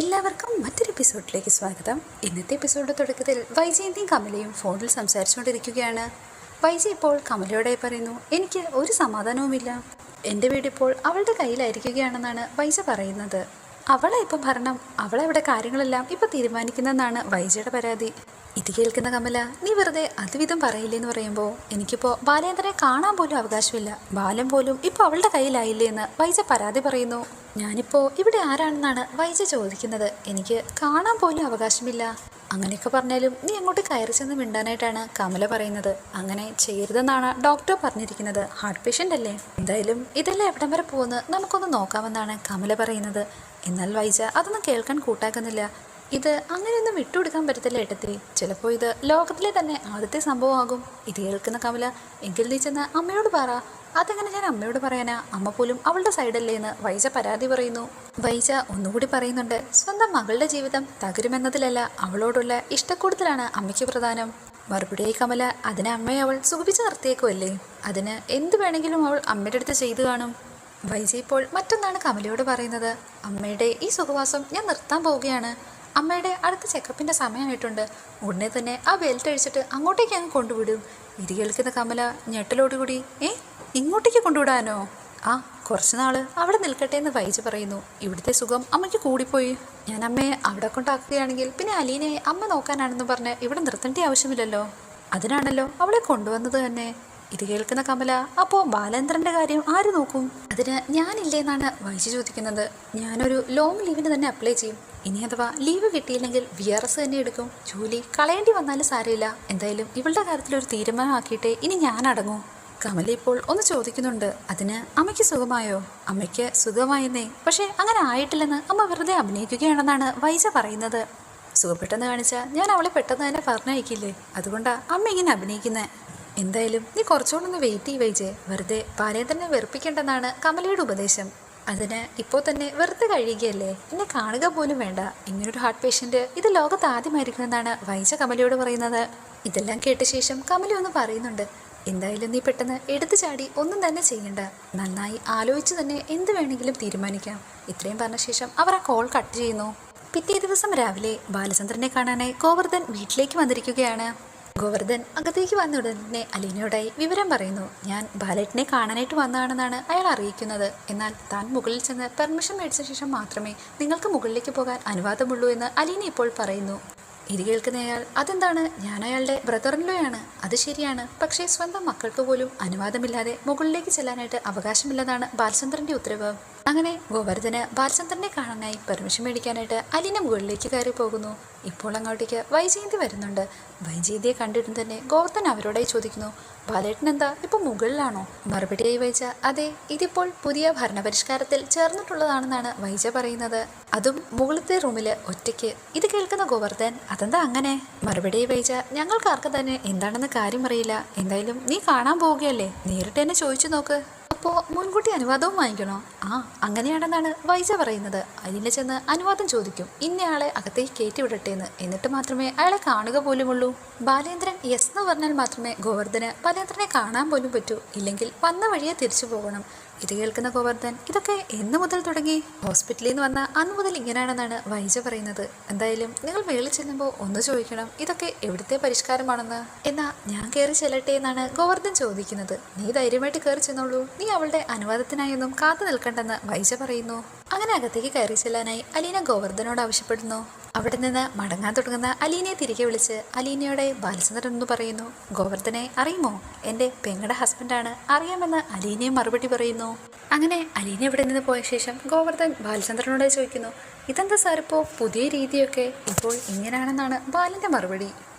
എല്ലാവർക്കും മറ്റൊരു എപ്പിസോഡിലേക്ക് സ്വാഗതം. ഇന്നത്തെ എപ്പിസോഡിൻ്റെ തുടക്കത്തിൽ വൈജയന്തിയും കമലയും ഫോണിൽ സംസാരിച്ചുകൊണ്ടിരിക്കുകയാണ്. വൈജി ഇപ്പോൾ കമലയോടെ പറയുന്നു, എനിക്ക് ഒരു സമാധാനവുമില്ല. എൻ്റെ വീടിപ്പോൾ അവളുടെ കയ്യിലായിരിക്കുകയാണെന്നാണ് വൈജ പറയുന്നത്. അവളെ ഇപ്പം ഭരണം, അവളവിടെ കാര്യങ്ങളെല്ലാം ഇപ്പം തീരുമാനിക്കുന്നതെന്നാണ് വൈജയുടെ പരാതി. ഇത് കേൾക്കുന്ന കമല, നീ വെറുതെ അതുവിധം പറയില്ലേന്ന് പറയുമ്പോൾ, എനിക്കിപ്പോൾ ബാലേന്ദ്രനെ കാണാൻ പോലും അവകാശമില്ല, ബാലൻ പോലും ഇപ്പോൾ അവളുടെ കയ്യിലായില്ലേ എന്ന് വൈജ പരാതി പറയുന്നു. ഞാനിപ്പോൾ ഇവിടെ ആരാണെന്നാണ് വൈജ ചോദിക്കുന്നത്, എനിക്ക് കാണാൻ പോലും അവകാശമില്ല. അങ്ങനെയൊക്കെ പറഞ്ഞാലും നീ അങ്ങോട്ട് കയറി ചെന്ന് മിണ്ടാനായിട്ടാണ് കമല പറയുന്നത്. അങ്ങനെ ചെയ്യരുതെന്നാണ് ഡോക്ടർ പറഞ്ഞിരിക്കുന്നത്, ഹാർട്ട് പേഷ്യൻ്റ് അല്ലേ. എന്തായാലും ഇതെല്ലാം എവിടം വരെ പോകുന്നത് നമുക്കൊന്ന് നോക്കാമെന്നാണ് കമല പറയുന്നത്. എന്നാൽ വൈജ അതൊന്നും കേൾക്കാൻ കൂട്ടാക്കുന്നില്ല. ഇത് അങ്ങനെയൊന്നും വിട്ടുകൊടുക്കാൻ പറ്റത്തില്ല ഏട്ടത്തി, ചിലപ്പോൾ ഇത് ലോകത്തിലെ തന്നെ ആദ്യത്തെ സംഭവമാകും. ഇത് കേൾക്കുന്ന കമല, എങ്കിൽ നീ ചെന്ന് അമ്മയോട് പറ. അതെങ്ങനെ ഞാൻ അമ്മയോട് പറയാനാ, അമ്മ പോലും അവളുടെ സൈഡല്ലേ എന്ന് വൈജ പരാതി പറയുന്നു. വൈജ ഒന്നുകൂടി പറയുന്നുണ്ട്, സ്വന്തം മകളുടെ ജീവിതം തകരുമെന്നതിലല്ല, അവളോടുള്ള ഇഷ്ടക്കൂടുതലാണ് അമ്മയ്ക്ക് പ്രധാനം. മറുപടിയായി കമല, അതിനെ അമ്മയെ അവൾ സുഖിപ്പിച്ച് നിർത്തിയേക്കുമല്ലേ, അതിന് എന്ത് വേണമെങ്കിലും അവൾ അമ്മയുടെ അടുത്ത് ചെയ്തു കാണും. വൈജ ഇപ്പോൾ മറ്റൊന്നാണ് കമലയോട് പറയുന്നത്, അമ്മയുടെ ഈ സുഖവാസം ഞാൻ നിർത്താൻ പോവുകയാണ്. അമ്മയുടെ അടുത്ത ചെക്കപ്പിൻ്റെ സമയമായിട്ടുണ്ട്, ഉടനെ തന്നെ ആ ബെൽറ്റ് അഴിച്ചിട്ട് അങ്ങോട്ടേക്ക് അങ്ങ് കൊണ്ടുവിടും. ഇത് കേൾക്കുന്ന കമല ഞെട്ടലോടുകൂടി, ഇങ്ങോട്ടേക്ക് കൊണ്ടുവിടാനോ? ആ, കുറച്ച് നാൾ അവിടെ നിൽക്കട്ടെ എന്ന് വൈജ പറയുന്നു. ഇവിടുത്തെ സുഖം അമ്മയ്ക്ക് കൂടിപ്പോയി. ഞാൻ അമ്മയെ അവിടെ കൊണ്ടാക്കുകയാണെങ്കിൽ പിന്നെ അലീനയെ അമ്മ നോക്കാനാണെന്ന് പറഞ്ഞ് ഇവിടെ നിർത്തേണ്ട ആവശ്യമില്ലല്ലോ. അതിനാണല്ലോ അവളെ കൊണ്ടുവന്നത് തന്നെ. ഇത് കേൾക്കുന്ന കമല, അപ്പോൾ ബാലേന്ദ്രൻ്റെ കാര്യം ആര് നോക്കും? അതിന് ഞാനില്ലേന്നാണ് വൈജ ചോദിക്കുന്നത്. ഞാനൊരു ലോങ് ലീവിന് തന്നെ അപ്ലൈ ചെയ്യും. ഇനി അഥവാ ലീവ് കിട്ടിയില്ലെങ്കിൽ VRS തന്നെ എടുക്കും. ജോലി കളയേണ്ടി വന്നാലും സാരമില്ല. എന്തായാലും ഇവളുടെ കാര്യത്തിലൊരു തീരുമാനമാക്കിയിട്ടേ ഇനി ഞാൻ അടങ്ങൂ. കമല ഇപ്പോൾ ഒന്ന് ചോദിക്കുന്നുണ്ട്, അതിന് അമ്മയ്ക്ക് സുഖമായോ? അമ്മയ്ക്ക് സുഖമായെന്നേ, പക്ഷേ അങ്ങനെ ആയിട്ടില്ലെന്ന് അമ്മ വെറുതെ അഭിനയിക്കുകയാണെന്നാണ് വൈജ പറയുന്നത്. സുഖപ്പെട്ടെന്ന് കാണിച്ചാൽ ഞാൻ അവളെ പെട്ടെന്ന് തന്നെ പറഞ്ഞയക്കില്ലേ, അതുകൊണ്ടാണ് അമ്മ ഇങ്ങനെ അഭിനയിക്കുന്നത്. എന്തായാലും നീ കുറച്ചുകൂടൊന്ന് വെയിറ്റ് ചെയ്യ് വൈജെ, വെറുതെ ബാലേന്ദ്രനെ വെറുപ്പിക്കേണ്ടെന്നാണ് കമലയുടെ ഉപദേശം. അതിന് ഇപ്പോൾ തന്നെ വെറുതെ കഴിയുകയല്ലേ, എന്നെ കാണുക പോലും വേണ്ട. ഇങ്ങനൊരു ഹാർട്ട് പേഷ്യൻ്റ് ഇത് ലോകത്ത് ആദ്യമായിരിക്കുമെന്നാണ് വൈജ കമലയോട് പറയുന്നത്. ഇതെല്ലാം കേട്ട ശേഷം കമല ഒന്ന് പറയുന്നുണ്ട്, എന്തായാലും നീ പെട്ടെന്ന് എടുത്തു ചാടി ഒന്നും തന്നെ ചെയ്യണ്ട, നന്നായി ആലോചിച്ച് തന്നെ എന്ത് വേണമെങ്കിലും തീരുമാനിക്കാം. ഇത്രയും പറഞ്ഞ ശേഷം അവർ ആ കോൾ കട്ട് ചെയ്യുന്നു. പിറ്റേ ദിവസം രാവിലെ ബാലചന്ദ്രനെ കാണാനായി ഗോവർദ്ധൻ വീട്ടിലേക്ക് വന്നിരിക്കുകയാണ്. ഗോവർദ്ധൻ അകത്തേക്ക് വന്ന ഉടനെ അലീനയോടായി വിവരം പറയുന്നു. ഞാൻ ബാലേട്ടനെ കാണാനായിട്ട് വന്നതാണെന്നാണ് അയാൾ അറിയിക്കുന്നത്. എന്നാൽ താൻ മുകളിൽ ചെന്ന് പെർമിഷൻ മേടിച്ച ശേഷം മാത്രമേ നിങ്ങൾക്ക് മുകളിലേക്ക് പോകാൻ അനുവാദമുള്ളൂ എന്ന് അലീന ഇപ്പോൾ പറയുന്നു. ഇത് കേൾക്കുന്നയാൾ, അതെന്താണ്, ഞാൻ അയാളുടെ ബ്രദറിൻലോയാണ്. അത് ശരിയാണ്, പക്ഷേ സ്വന്തം മക്കൾക്ക് പോലും അനുവാദമില്ലാതെ മുകളിലേക്ക് ചെല്ലാനായിട്ട് അവകാശമില്ലെന്നാണ് ബാലചന്ദ്രൻ്റെ ഉത്തരവ്. അങ്ങനെ ഗോവർദ്ധന് ബാലചന്ദ്രനെ കാണാനായി പെർമിഷൻ മേടിക്കാനായിട്ട് അലീന മുകളിലേക്ക് കയറി പോകുന്നു. ഇപ്പോൾ അങ്ങോട്ടേക്ക് വൈജയന്തി വരുന്നുണ്ട്. വൈജയന്തിയെ കണ്ടിട്ടും തന്നെ ഗോവർദ്ധൻ അവരോടായി ചോദിക്കുന്നു, ബാലേട്ടൻ എന്താ ഇപ്പോൾ മുകളിലാണോ? മറുപടിയായി വൈജ, അതെ, ഇതിപ്പോൾ പുതിയ ഭരണപരിഷ്കാരത്തിൽ ചേർന്നിട്ടുള്ളതാണെന്നാണ് വൈജ പറയുന്നത്, അതും മുകളിലത്തെ റൂമിൽ ഒറ്റയ്ക്ക്. ഇത് കേൾക്കുന്ന ഗോവർദ്ധൻ, അതെന്താ അങ്ങനെ? മറുപടിയായി വൈജ, ഞങ്ങൾക്കാർക്കും തന്നെ എന്താണെന്ന് കാര്യം അറിയില്ല. എന്തായാലും നീ കാണാൻ പോവുകയല്ലേ, നേരിട്ട് എന്നെ ചോദിച്ചു നോക്ക്. അപ്പോൾ മുൻകൂട്ടി അനുവാദവും വാങ്ങിക്കണോ? ആ, അങ്ങനെയാണെന്നാണ് വൈജ പറയുന്നത്. അലീന ചെന്ന് അനുവാദം ചോദിക്കും, ഇന്നയാളെ അകത്തേക്ക് കയറ്റി വിടട്ടെ എന്ന്. എന്നിട്ട് മാത്രമേ അയാളെ കാണുക പോലുമുള്ളൂ. ബാലേന്ദ്രൻ യെസ് എന്ന് പറഞ്ഞാൽ മാത്രമേ ഗോവർദ്ധന് ബാലേന്ദ്രനെ കാണാൻ പോലും പറ്റൂ, ഇല്ലെങ്കിൽ വന്ന വഴിയെ തിരിച്ചു പോകണം. ഇത് കേൾക്കുന്ന ഗോവർദ്ധൻ, ഇതൊക്കെ എന്ന് മുതൽ തുടങ്ങി? ഹോസ്പിറ്റലിൽ നിന്ന് വന്ന അന്ന് മുതൽ ഇങ്ങനെയാണെന്നാണ് വൈജ പറയുന്നത്. എന്തായാലും നിങ്ങൾ മേളിൽ ചെല്ലുമ്പോൾ ഒന്ന് ചോദിക്കണം, ഇതൊക്കെ എവിടുത്തെ പരിഷ്കാരമാണെന്ന്. എന്നാ ഞാൻ കയറി ചെല്ലട്ടെ എന്നാണ് ഗോവർദ്ധൻ ചോദിക്കുന്നത്. നീ ധൈര്യമായിട്ട് കയറി ചെന്നോളൂ, നീ അവളുടെ അനുവാദത്തിനായൊന്നും കാത്തു നിൽക്കണ്ടെന്ന് വൈജ പറയുന്നു. അങ്ങനെ അകത്തേക്ക് കയറി ചെല്ലാനായി അലീന ഗോവർദ്ധനോട് ആവശ്യപ്പെടുന്നു. അവിടെ നിന്ന് മടങ്ങാൻ തുടങ്ങുന്ന അലീനയെ തിരികെ വിളിച്ച് അലീനയോടെ ബാലചന്ദ്രൻ എന്ന് പറയുന്നു, ഗോവർദ്ധനെ അറിയുമോ? എൻ്റെ പെങ്ങളുടെ ഹസ്ബൻഡാണ്. അറിയാമെന്ന് അലീനയും മറുപടി പറയുന്നു. അങ്ങനെ അലീന ഇവിടെ നിന്ന് പോയ ശേഷം ഗോവർദ്ധൻ ബാലചന്ദ്രനോട് ചോദിക്കുന്നു, ഇതെന്താ സാർ ഇപ്പോൾ പുതിയ രീതിയൊക്കെ? ഇപ്പോൾ ഇങ്ങനെയാണെന്നാണ് ബാലൻ്റെ മറുപടി.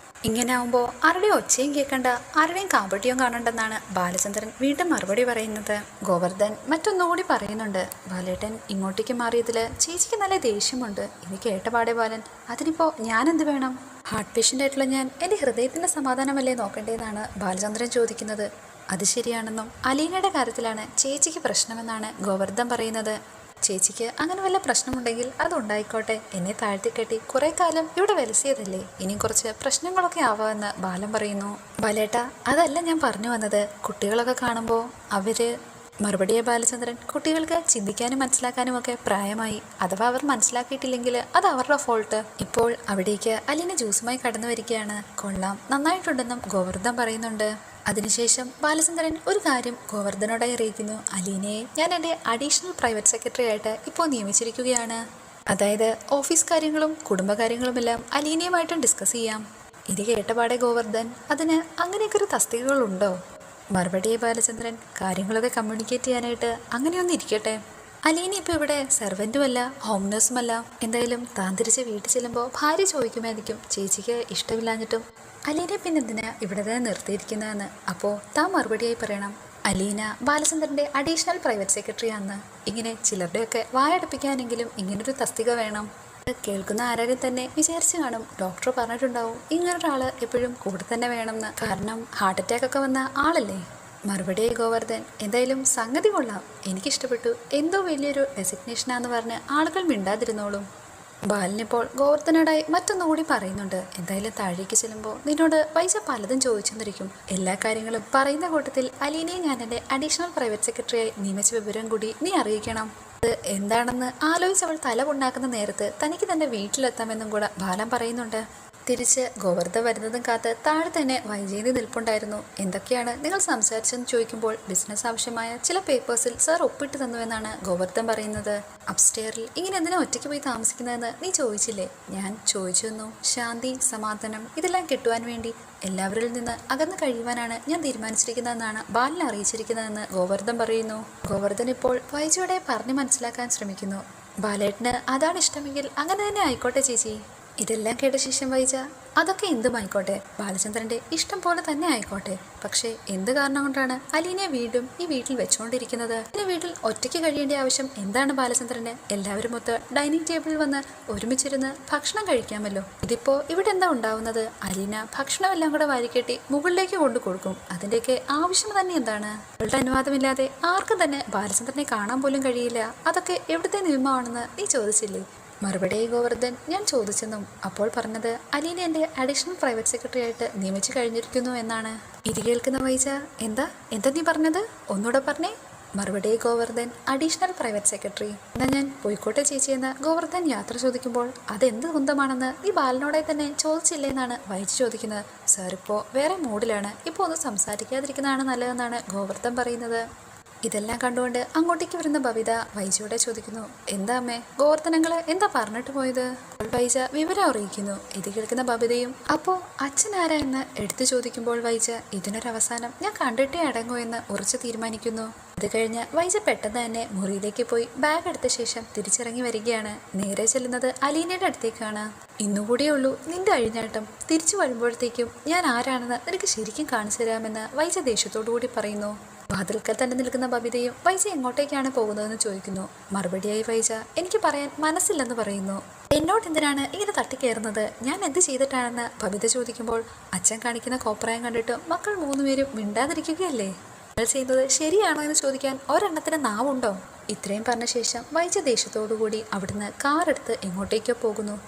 ഇങ്ങനെ ആവുമ്പോൾ ആരുടെയും ഒച്ചയും കേൾക്കണ്ട, ആരുടെയും കാപട്യവും കാണണ്ടെന്നാണ് ബാലചന്ദ്രൻ വീണ്ടും മറുപടി പറയുന്നത്. ഗോവർദ്ധൻ മറ്റൊന്നുകൂടി പറയുന്നുണ്ട്, ബാലേട്ടൻ ഇങ്ങോട്ടേക്ക് മാറിയതിൽ ചേച്ചിക്ക് നല്ല ദേഷ്യമുണ്ട്. ഇനി കേട്ടപാടെ ബാലൻ, അതിനിപ്പോൾ ഞാൻ എന്ത് വേണം? ഹാർട്ട് പേഷ്യൻ്റ് ആയിട്ടുള്ള ഞാൻ എൻ്റെ ഹൃദയത്തിൻ്റെ സമാധാനമല്ലേ നോക്കേണ്ടതെന്നാണ് ബാലചന്ദ്രൻ ചോദിക്കുന്നത്. അത് ശരിയാണെന്നും അലീനയുടെ കാര്യത്തിലാണ് ചേച്ചിക്ക് പ്രശ്നമെന്നാണ് ഗോവർദ്ധൻ പറയുന്നത്. ചേച്ചിക്ക് അങ്ങനെ വല്ല പ്രശ്നമുണ്ടെങ്കിൽ അതുണ്ടായിക്കോട്ടെ, എന്നെ താഴ്ത്തിക്കെട്ടി കുറേ കാലം ഇവിടെ വിലസിയതല്ലേ, ഇനി കുറച്ച് പ്രശ്നങ്ങളൊക്കെ ആവാമെന്ന് ബാലൻ പറയുന്നു. ബാലേട്ട, അതല്ല ഞാൻ പറഞ്ഞു വന്നത്. കുട്ടികളൊക്കെ കാണുമ്പോൾ മറുപടിയെ ബാലചന്ദ്രൻ, കുട്ടികൾക്ക് ചിന്തിക്കാനും മനസ്സിലാക്കാനും ഒക്കെ പ്രായമായി. അഥവാ അവർ മനസ്സിലാക്കിയിട്ടില്ലെങ്കിൽ അത് അവരുടെ ഫോൾട്ട്. ഇപ്പോൾ അവിടേക്ക് അലീന ജ്യൂസുമായി കടന്നു വരികയാണ്. കൊള്ളാം, നന്നായിട്ടുണ്ടെന്നും ഗോവർദ്ധൻ പറയുന്നുണ്ട്. അതിനുശേഷം ബാലചന്ദ്രൻ ഒരു കാര്യം ഗോവർദ്ധനോടായി അറിയിക്കുന്നു. അലീനയെ ഞാൻ എൻ്റെ അഡീഷണൽ പ്രൈവറ്റ് സെക്രട്ടറി ആയിട്ട് ഇപ്പോൾ നിയമിച്ചിരിക്കുകയാണ്. അതായത് ഓഫീസ് കാര്യങ്ങളും കുടുംബകാര്യങ്ങളുമെല്ലാം അലീനയുമായിട്ടും ഡിസ്കസ് ചെയ്യാം. ഇത് കേട്ടപാടെ ഗോവർദ്ധൻ, അതിന് അങ്ങനെയൊക്കെ ഒരു തസ്തികകളുണ്ടോ? മറുപടിയെ ബാലചന്ദ്രൻ, കാര്യങ്ങളൊക്കെ കമ്മ്യൂണിക്കേറ്റ് ചെയ്യാനായിട്ട് അങ്ങനെയൊന്നും ഇരിക്കട്ടെ. അലീന ഇപ്പോൾ ഇവിടെ സെർവൻറ്റുമല്ല, ഹോം നേഴ്സുമല്ല. എന്തായാലും താൻ തിരിച്ച് വീട്ടിൽ ചെല്ലുമ്പോൾ ഭാര്യ ചോദിക്കുമായിരിക്കും, ചേച്ചിക്ക് ഇഷ്ടമില്ലാഞ്ഞിട്ടും അലീനെ പിന്നെന്തിനാ ഇവിടെ തന്നെ നിർത്തിയിരിക്കുന്നതെന്ന്. അപ്പോൾ താൻ മറുപടിയായി പറയണം, അലീന ബാലചന്ദ്രൻ്റെ അഡീഷണൽ പ്രൈവറ്റ് സെക്രട്ടറിയാണെന്ന്. ഇങ്ങനെ ചിലരുടെയൊക്കെ വായടപ്പിക്കാനെങ്കിലും ഇങ്ങനൊരു തസ്തിക വേണം. കേൾക്കുന്ന ആരാരും തന്നെ വിചാരിച്ചു കാണും, ഡോക്ടർ പറഞ്ഞിട്ടുണ്ടാവും ഇങ്ങനൊരാൾ എപ്പോഴും കൂടെ തന്നെ വേണമെന്ന്. കാരണം ഹാർട്ട് അറ്റാക്ക് ഒക്കെ വന്ന ആളല്ലേ. മറുപടി ഗോവർദ്ധൻ, എന്തായാലും സംഗതി കൊള്ളാം, എനിക്കിഷ്ടപ്പെട്ടു. എന്തോ വലിയൊരു ഡെസിഗ്നേഷനാന്ന് പറഞ്ഞ് ആളുകൾ മിണ്ടാതിരുന്നോളും. ബാലനിപ്പോൾ ഗോവർദ്ധനോടായി മറ്റൊന്നുകൂടി പറയുന്നുണ്ട്. എന്തായാലും താഴേക്ക് ചെല്ലുമ്പോൾ നിന്നോട് വൈജ പലതും ചോദിച്ചെന്നിരിക്കും. എല്ലാ കാര്യങ്ങളും പറയുന്ന കൂട്ടത്തിൽ അലീനയെ ഞാൻ എൻ്റെ അഡീഷണൽ പ്രൈവറ്റ് സെക്രട്ടറിയായി നിയമിച്ച വിവരം കൂടി നീ അറിയിക്കണം. അത് എന്താണെന്ന് ആലോചിച്ചവൾ തല കൊണ്ടാക്കുന്ന നേരത്ത് തനിക്ക് തൻ്റെ വീട്ടിലെത്താമെന്നും കൂടെ ബാലൻ പറയുന്നുണ്ട്. തിരിച്ച് ഗോവർദ്ധൻ വരുന്നതും കാത്ത് താഴെ തന്നെ വൈജയന്തി നിൽപ്പുണ്ടായിരുന്നു. എന്തൊക്കെയാണ് നിങ്ങൾ സംസാരിച്ചെന്ന് ചോദിക്കുമ്പോൾ ബിസിനസ് ആവശ്യമായ ചില പേപ്പേഴ്സിൽ സാർ ഒപ്പിട്ട് തന്നുവെന്നാണ് ഗോവർദ്ധൻ പറയുന്നത്. അപ്സ്റ്റെയറിൽ ഇങ്ങനെ എന്തിനാ ഒറ്റയ്ക്ക് പോയി താമസിക്കുന്നതെന്ന് നീ ചോദിച്ചില്ലേ? ഞാൻ ചോദിച്ചു. ശാന്തി, സമാധാനം ഇതെല്ലാം കിട്ടുവാൻ വേണ്ടി എല്ലാവരിൽ നിന്ന് അകന്നു കഴിയുവാനാണ് ഞാൻ തീരുമാനിച്ചിരിക്കുന്നതെന്നാണ് ബാലനെ അറിയിച്ചിരിക്കുന്നതെന്ന് ഗോവർദ്ധൻ പറയുന്നു. ഗോവർദ്ധൻ ഇപ്പോൾ വൈജയുടെ പറഞ്ഞ് മനസ്സിലാക്കാൻ ശ്രമിക്കുന്നു. ബാലേട്ടന് അതാണ് ഇഷ്ടമെങ്കിൽ അങ്ങനെ തന്നെ ആയിക്കോട്ടെ ചേച്ചി. ഇതെല്ലാം കേട്ട ശേഷം വൈജ, അതൊക്കെ എന്തുമായിക്കോട്ടെ, ബാലചന്ദ്രൻ്റെ ഇഷ്ടം പോലെ തന്നെ ആയിക്കോട്ടെ. പക്ഷേ എന്ത് കാരണം കൊണ്ടാണ് അലീനയെ വീണ്ടും ഈ വീട്ടിൽ വെച്ചുകൊണ്ടിരിക്കുന്നത്? ഈ വീട്ടിൽ ഒറ്റയ്ക്ക് കഴിയേണ്ട ആവശ്യം എന്താണ് ബാലചന്ദ്രന്? എല്ലാവരും ഒത്ത് ഡൈനിങ് ടേബിളിൽ വന്ന് ഒരുമിച്ചിരുന്ന് ഭക്ഷണം കഴിക്കാമല്ലോ. ഇതിപ്പോൾ ഇവിടെ എന്താ ഉണ്ടാവുന്നത്? അലീന ഭക്ഷണമെല്ലാം കൂടെ വാരിക്കെട്ടി മുകളിലേക്ക് കൊണ്ടു കൊടുക്കും. അതിൻ്റെയൊക്കെ ആവശ്യം തന്നെ എന്താണ്? അവളുടെ അനുവാദമില്ലാതെ ആർക്കും തന്നെ ബാലചന്ദ്രനെ കാണാൻ പോലും കഴിയില്ല. അതൊക്കെ എവിടുത്തെ നിയമമാണെന്ന് നീ ചോദിച്ചില്ലേ? മറുപടി ഗോവർദ്ധൻ, ഞാൻ ചോദിച്ചെന്നും അപ്പോൾ പറഞ്ഞത് അലീന എൻ്റെ അഡീഷണൽ പ്രൈവറ്റ് സെക്രട്ടറി ആയിട്ട് നിയമിച്ചു കഴിഞ്ഞിരിക്കുന്നു എന്നാണ്. ഇത് കേൾക്കുന്ന വൈജ, എന്താ നീ പറഞ്ഞത്? ഒന്നുകൂടെ പറഞ്ഞേ. മറുപടി ഗോവർദ്ധൻ, അഡീഷണൽ പ്രൈവറ്റ് സെക്രട്ടറി. എന്നാൽ ഞാൻ പോയിക്കോട്ടെ ചേച്ചിയെന്ന് ഗോവർദ്ധൻ യാത്ര ചോദിക്കുമ്പോൾ അതെന്ത് കുന്തമാണെന്ന് ഈ ബാലനോടെ തന്നെ ചോദിച്ചില്ലേന്നാണ് വൈജ ചോദിക്കുന്നത്. സാർ ഇപ്പോൾ വേറെ മൂഡിലാണ്, ഇപ്പോൾ ഒന്ന് സംസാരിക്കാതിരിക്കുന്നതാണ് നല്ലതെന്നാണ് ഗോവർദ്ധൻ പറയുന്നത്. ഇതെല്ലാം കണ്ടുകൊണ്ട് അങ്ങോട്ടേക്ക് വരുന്ന ബബിത വൈജയോടെ ചോദിക്കുന്നു, എന്താ അമ്മേ, ഗോവർദ്ധനങ്ങള് എന്താ പറഞ്ഞിട്ട് പോയത്? വൈജ വിവരം അറിയിക്കുന്നു. ഇത് കേൾക്കുന്ന ബബിതയും, അപ്പോൾ അച്ഛൻ ആരാ എന്ന് എടുത്തു ചോദിക്കുമ്പോൾ വൈജ, ഇതിനൊരവസാനം ഞാൻ കണ്ടിട്ടേ അടങ്ങൂ എന്ന് ഉറച്ചു തീരുമാനിക്കുന്നു. ഇത് കഴിഞ്ഞ് വൈജ പെട്ടെന്ന് തന്നെ മുറിയിലേക്ക് പോയി ബാഗ് എടുത്ത ശേഷം തിരിച്ചിറങ്ങി വരികയാണ്. നേരെ ചെല്ലുന്നത് അലീനയുടെ അടുത്തേക്കാണ്. ഇന്നുകൂടിയേ ഉള്ളൂ നിന്റെ അഴിഞ്ഞാട്ടം. തിരിച്ചു വരുമ്പോഴത്തേക്കും ഞാൻ ആരാണെന്ന് നിനക്ക് ശരിക്കും കാണിച്ചു തരാമെന്ന് വൈജ ദേഷ്യത്തോടു കൂടി പറയുന്നു. വാതിൽക്കൽ തന്നെ നിൽക്കുന്ന ബബിതയും വൈജ എങ്ങോട്ടേക്കാണ് പോകുന്നതെന്ന് ചോദിക്കുന്നു. മറുപടിയായി വൈജ, എനിക്ക് പറയാൻ മനസ്സില്ലെന്ന് പറയുന്നു. എന്നോട് എന്തിനാണ് ഇങ്ങനെ തട്ടിക്കയറുന്നത്? ഞാൻ എന്ത് ചെയ്തിട്ടാണെന്ന് ബബിത ചോദിക്കുമ്പോൾ അച്ഛൻ കാണിക്കുന്ന കോപ്രായം കണ്ടിട്ട് മക്കൾ മൂന്നുപേരും മിണ്ടാതിരിക്കുകയല്ലേ? നിങ്ങൾ ചെയ്യുന്നത് ശരിയാണോ എന്ന് ചോദിക്കാൻ ഒരെണ്ണത്തിന് നാവുണ്ടോ? ഇത്രയും പറഞ്ഞ ശേഷം വൈജ ദേഷ്യത്തോടുകൂടി അവിടുന്ന് കാറെടുത്ത് എങ്ങോട്ടേക്കോ പോകുന്നു.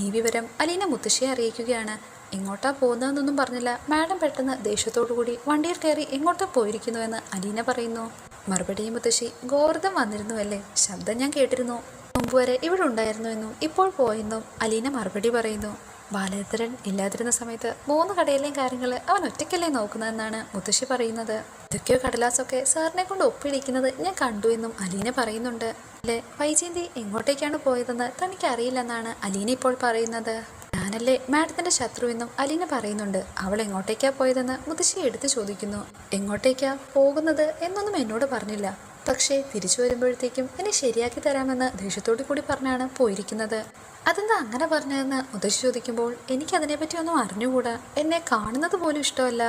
ഈ വിവരം അലീന മുത്തശ്ശിയെ അറിയിക്കുകയാണ്. എങ്ങോട്ടാ പോകുന്നതെന്നൊന്നും പറഞ്ഞില്ല. മാഡം പെട്ടെന്ന് ദേഷ്യത്തോടു കൂടി വണ്ടിയിൽ കയറി എങ്ങോട്ടാ പോയിരിക്കുന്നുവെന്ന് അലീന പറയുന്നു. മറുപടി മുത്തശ്ശി, ഗോവർദ്ധൻ വന്നിരുന്നുവല്ലേ? ശബ്ദം ഞാൻ കേട്ടിരുന്നു. മുമ്പ് വരെ ഇവിടെ ഉണ്ടായിരുന്നു എന്നും ഇപ്പോൾ പോയെന്നും അലീന മറുപടി പറയുന്നു. ബാലചന്ദ്രൻ ഇല്ലാതിരുന്ന സമയത്ത് 3 കടയിലെയും കാര്യങ്ങൾ അവൻ ഒറ്റയ്ക്കല്ലേ നോക്കുന്നതെന്നാണ് മുത്തശ്ശി പറയുന്നത്. ഇതൊക്കെയോ കടലാസൊക്കെ സാറിനെ കൊണ്ട് ഒപ്പിടിക്കുന്നത് ഞാൻ കണ്ടു എന്നും അലീന പറയുന്നുണ്ട്. അല്ലേ, വൈജയന്തി എങ്ങോട്ടേക്കാണ് പോയതെന്ന് തനിക്ക് അറിയില്ലെന്നാണ് അലീന ഇപ്പോൾ പറയുന്നത്. ഞാനല്ലേ മാഡത്തിൻ്റെ ശത്രു എന്നും അലീന പറയുന്നുണ്ട്. അവൾ എങ്ങോട്ടേക്കാ പോയതെന്ന് മുത്തശ്ശി എടുത്ത് ചോദിക്കുന്നു. എങ്ങോട്ടേക്കാ പോകുന്നത് എന്നൊന്നും എന്നോട് പറഞ്ഞില്ല. പക്ഷേ തിരിച്ചു വരുമ്പോഴത്തേക്കും എന്നെ ശരിയാക്കി തരാമെന്ന് ദേഷ്യത്തോടു കൂടി പറഞ്ഞാണ് പോയിരിക്കുന്നത്. അതെന്താ അങ്ങനെ പറഞ്ഞതെന്ന് മുത്തശ്ശി ചോദിക്കുമ്പോൾ എനിക്കതിനെപ്പറ്റി ഒന്നും അറിഞ്ഞുകൂടാ. എന്നെ കാണുന്നത് പോലും ഇഷ്ടമല്ല.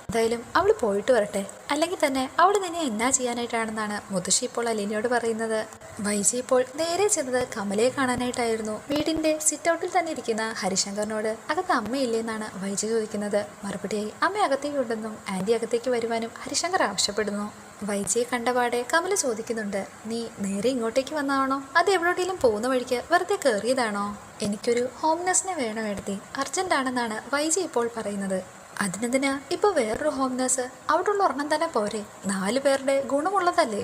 എന്തായാലും അവൾ പോയിട്ട് വരട്ടെ, അല്ലെങ്കിൽ തന്നെ അവൾ നിന്നെ എന്നാ ചെയ്യാനായിട്ടാണെന്നാണ് മുത്തശ്ശി ഇപ്പോൾ അലീനയോട് പറയുന്നത്. വൈജി ഇപ്പോൾ നേരെ ചെന്നത് കമലയെ കാണാനായിട്ടായിരുന്നു. വീടിൻ്റെ സിറ്റൗട്ടിൽ തന്നെ ഇരിക്കുന്ന ഹരിശങ്കറിനോട് അകത്ത് അമ്മയില്ലേന്നാണ് വൈജി ചോദിക്കുന്നത്. മറുപടിയായി അമ്മ അകത്തേക്കുണ്ടെന്നും ആൻറ്റി അകത്തേക്ക് വരുവാനും ഹരിശങ്കർ ആവശ്യപ്പെടുന്നു. വൈജിയെ കണ്ടപാടെ കമല ചോദിക്കുന്നുണ്ട്, നീ നേരെ ഇങ്ങോട്ടേക്ക് വന്നതാണോ അത് എവിടെയെങ്കിലും പോകുന്ന വഴിക്ക് വെറുതെ കയറിയതാണോ? എനിക്കൊരു ഹോം നഴ്സിനെ വേണം എടുത്തി, അർജൻറ്റാണെന്നാണ് വൈജി ഇപ്പോൾ പറയുന്നത്. അതിനെന്തിനാ ഇപ്പോൾ വേറൊരു ഹോം നേഴ്സ്? അവിടെയുള്ള ഒരെണ്ണം തന്നെ പോരെ? 4 പേരുടെ ഗുണമുള്ളതല്ലേ?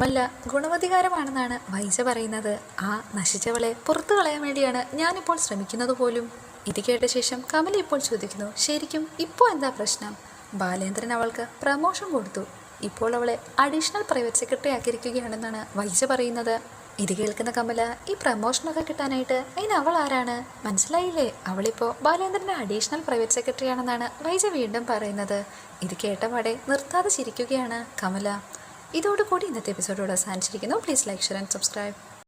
അല്ല, ഗുണവധികാരമാണെന്നാണ് വൈജ പറയുന്നത്. ആ നശിച്ചവളെ പുറത്തു കളയാൻ വേണ്ടിയാണ് ഞാനിപ്പോൾ ശ്രമിക്കുന്നത് പോലും. ഇത് കേട്ട ശേഷം കമല ഇപ്പോൾ ചോദിക്കുന്നു, ശരിക്കും ഇപ്പോൾ എന്താ പ്രശ്നം? ബാലേന്ദ്രൻ അവൾക്ക് പ്രമോഷൻ കൊടുത്തു. ഇപ്പോൾ അവളെ അഡീഷണൽ പ്രൈവറ്റ് സെക്രട്ടറി ആക്കിയിരിക്കുകയാണെന്നാണ് വൈജ പറയുന്നത്. ഇത് കേൾക്കുന്ന കമല, ഈ പ്രമോഷനൊക്കെ കിട്ടാനായിട്ട് അതിന് അവൾ ആരാണ്? മനസ്സിലായില്ലേ? അവളിപ്പോൾ ബാലേന്ദ്രൻ്റെ അഡീഷണൽ പ്രൈവറ്റ് സെക്രട്ടറി ആണെന്നാണ് വൈജ വീണ്ടും പറയുന്നത്. ഇത് കേട്ടപാടെ നിർത്താതെ ചിരിക്കുകയാണ് കമല. ഇതോടുകൂടി ഇന്നത്തെ എപ്പിസോഡോട് അവസാനിച്ചിരിക്കുന്നു. Please like, share and subscribe.